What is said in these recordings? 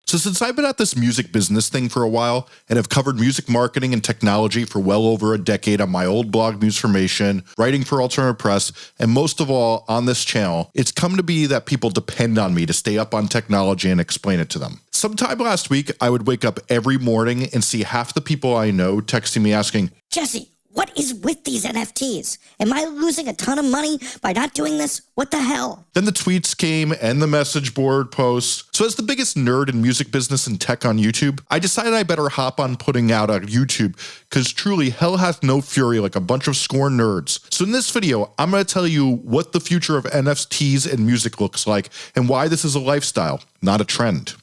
So since I've been at this music business thing for a while and have covered music marketing and technology for well over a decade on my old blog Musformation, writing for Alternative Press, and most of all on this channel, it's come to be that people depend on me to stay up on technology and explain it to them. Sometime last week, I would wake up every morning and see half the people I know texting me asking, Jesse, what is with these NFTs? Am I losing a ton of money by not doing this? What the hell? Then the tweets came and the message board posts. So as the biggest nerd in music business and tech on YouTube, I decided I better hop on putting out on YouTube because truly hell hath no fury like a bunch of scorned nerds. So in this video, I'm going to tell you what the future of NFTs and music looks like and why this is a lifestyle, not a trend.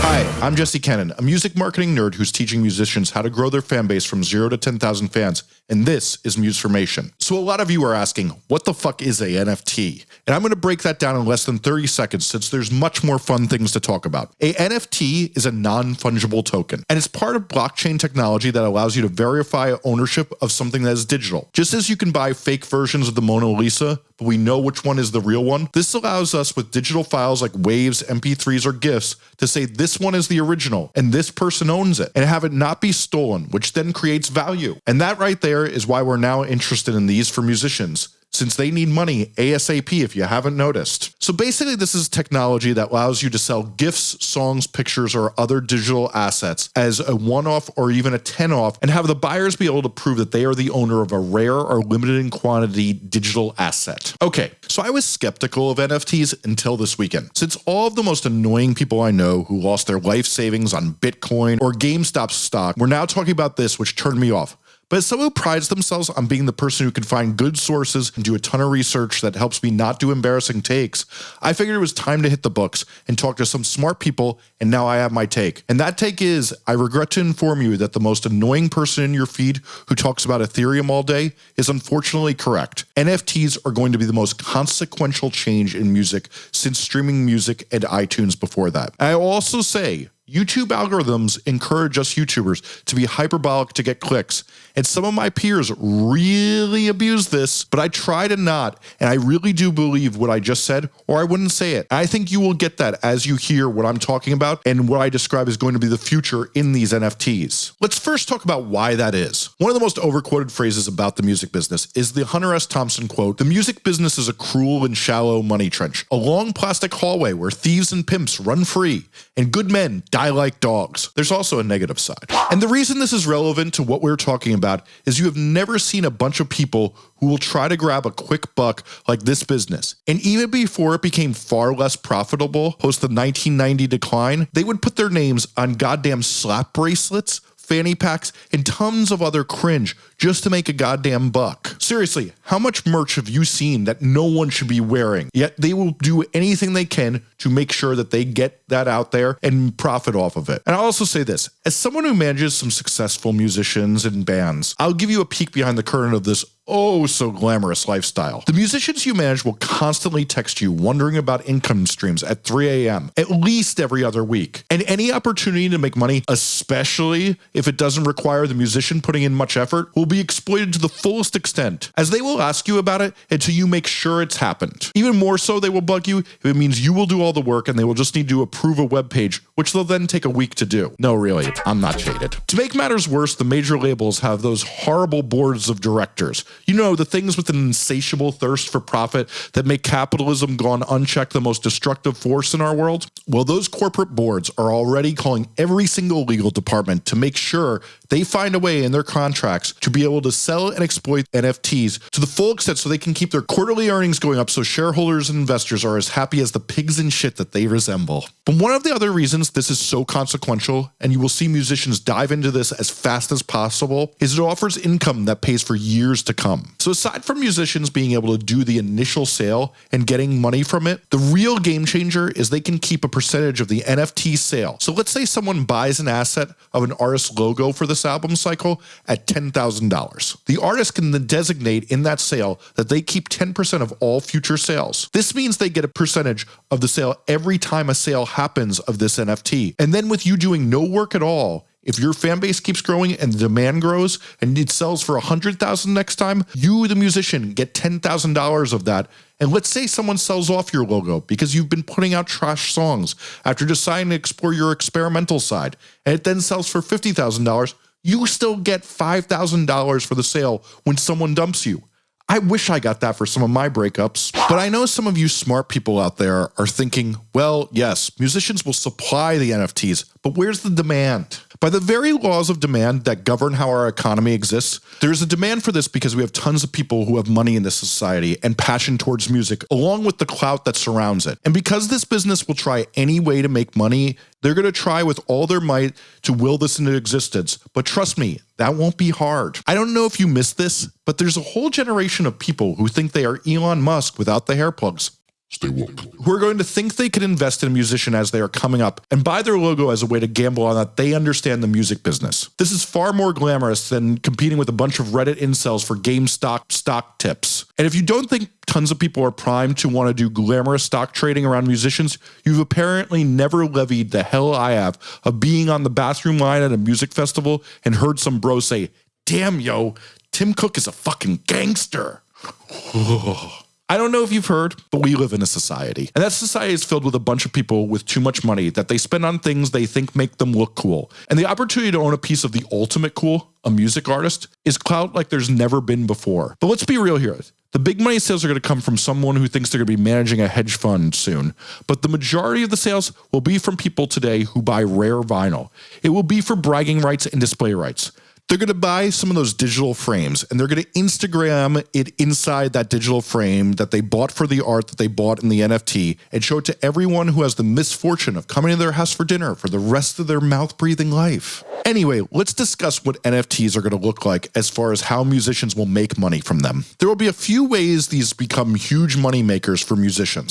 Hi, I'm Jesse Cannon, a music marketing nerd who's teaching musicians how to grow their fan base from 0 to 10,000 fans, and this is Musformation. So a lot of you are asking, what the fuck is a NFT? And I'm going to break that down in less than 30 seconds since there's much more fun things to talk about. A NFT is a non-fungible token, and it's part of blockchain technology that allows you to verify ownership of something that is digital. Just as you can buy fake versions of the Mona Lisa, but we know which one is the real one, this allows us with digital files like waves, MP3s, or GIFs to say this one is the original and this person owns it and have it not be stolen, which then creates value. And that right there is why we're now interested in these for musicians, since they need money ASAP if you haven't noticed. So basically this is technology that allows you to sell GIFs, songs, pictures, or other digital assets as a one-off or even a 10-off and have the buyers be able to prove that they are the owner of a rare or limited in quantity digital asset. Okay, so I was skeptical of NFTs until this weekend. Since all of the most annoying people I know who lost their life savings on Bitcoin or GameStop stock were now talking about this, which turned me off. But as someone who prides themselves on being the person who can find good sources and do a ton of research that helps me not do embarrassing takes, I figured it was time to hit the books and talk to some smart people, and now I have my take. And that take is, I regret to inform you that the most annoying person in your feed who talks about Ethereum all day is unfortunately correct. NFTs are going to be the most consequential change in music since streaming music and iTunes before that. I will also say, YouTube algorithms encourage us YouTubers to be hyperbolic to get clicks, and some of my peers really abuse this, but I try to not, and I really do believe what I just said, or I wouldn't say it. I think you will get that as you hear what I'm talking about and what I describe is going to be the future in these NFTs. Let's first talk about why that is. One of the most overquoted phrases about the music business is the Hunter S. Thompson quote, "The music business is a cruel and shallow money trench, a long plastic hallway where thieves and pimps run free, and good men die like dogs." There's also a negative side. And the reason this is relevant to what we're talking about is you have never seen a bunch of people who will try to grab a quick buck like this business. And even before it became far less profitable post the 1990 decline, they would put their names on goddamn slap bracelets, fanny packs, and tons of other cringe just to make a goddamn buck. Seriously, how much merch have you seen that no one should be wearing? Yet they will do anything they can to make sure that they get that out there and profit off of it. And I'll also say this, as someone who manages some successful musicians and bands, I'll give you a peek behind the curtain of this oh so glamorous lifestyle. The musicians you manage will constantly text you wondering about income streams at 3 a.m. at least every other week. And any opportunity to make money, especially if it doesn't require the musician putting in much effort, will be exploited to the fullest extent, as they will ask you about it until you make sure it's happened. Even more so, they will bug you if it means you will do all the work and they will just need to approve a web page, which they'll then take a week to do. No, really, I'm not shaded. To make matters worse, the major labels have those horrible boards of directors. You know, the things with an insatiable thirst for profit that make capitalism gone unchecked the most destructive force in our world? Well, those corporate boards are already calling every single legal department to make sure they find a way in their contracts to be able to sell and exploit NFTs to the full extent so they can keep their quarterly earnings going up so shareholders and investors are as happy as the pigs in shit that they resemble. But one of the other reasons this is so consequential, and you will see musicians dive into this as fast as possible, is it offers income that pays for years to come. So aside from musicians being able to do the initial sale and getting money from it, the real game changer is they can keep a percentage of the NFT sale. So let's say someone buys an asset of an artist's logo for this album cycle at $10,000. The artist can then designate in that sale that they keep 10% of all future sales. This means they get a percentage of the sale every time a sale happens of this NFT. And then with you doing no work at all, If your fan base keeps growing and the demand grows and it sells for $100,000 next time, you, the musician, get $10,000 of that. And let's say someone sells off your logo because you've been putting out trash songs after deciding to explore your experimental side, and it then sells for $50,000, you still get $5,000 for the sale when someone dumps you. I wish I got that for some of my breakups. But I know some of you smart people out there are thinking, well, yes, musicians will supply the NFTs, but where's the demand? By the very laws of demand that govern how our economy exists, there's a demand for this because we have tons of people who have money in this society and passion towards music, along with the clout that surrounds it. And because this business will try any way to make money, they're going to try with all their might to will this into existence. But trust me, that won't be hard. I don't know if you missed this, but there's a whole generation of people who think they are Elon Musk without the hair plugs. Stay woke. Who are going to think they can invest in a musician as they are coming up and buy their logo as a way to gamble on that they understand the music business. This is far more glamorous than competing with a bunch of Reddit incels for GameStop stock tips. And if you don't think tons of people are primed to want to do glamorous stock trading around musicians, you've apparently never levied the hell I have of being on the bathroom line at a music festival and heard some bro say, "Damn, yo, Tim Cook is a fucking gangster." I don't know if you've heard, but we live in a society. And that society is filled with a bunch of people with too much money that they spend on things they think make them look cool. And the opportunity to own a piece of the ultimate cool, a music artist, is clout like there's never been before. But let's be real here. The big money sales are going to come from someone who thinks they're going to be managing a hedge fund soon. But the majority of the sales will be from people today who buy rare vinyl. It will be for bragging rights and display rights. They're going to buy some of those digital frames and they're going to Instagram it inside that digital frame that they bought for the art that they bought in the NFT and show it to everyone who has the misfortune of coming to their house for dinner for the rest of their mouth-breathing life. Anyway, let's discuss what NFTs are going to look like as far as how musicians will make money from them. There will be a few ways these become huge money makers for musicians.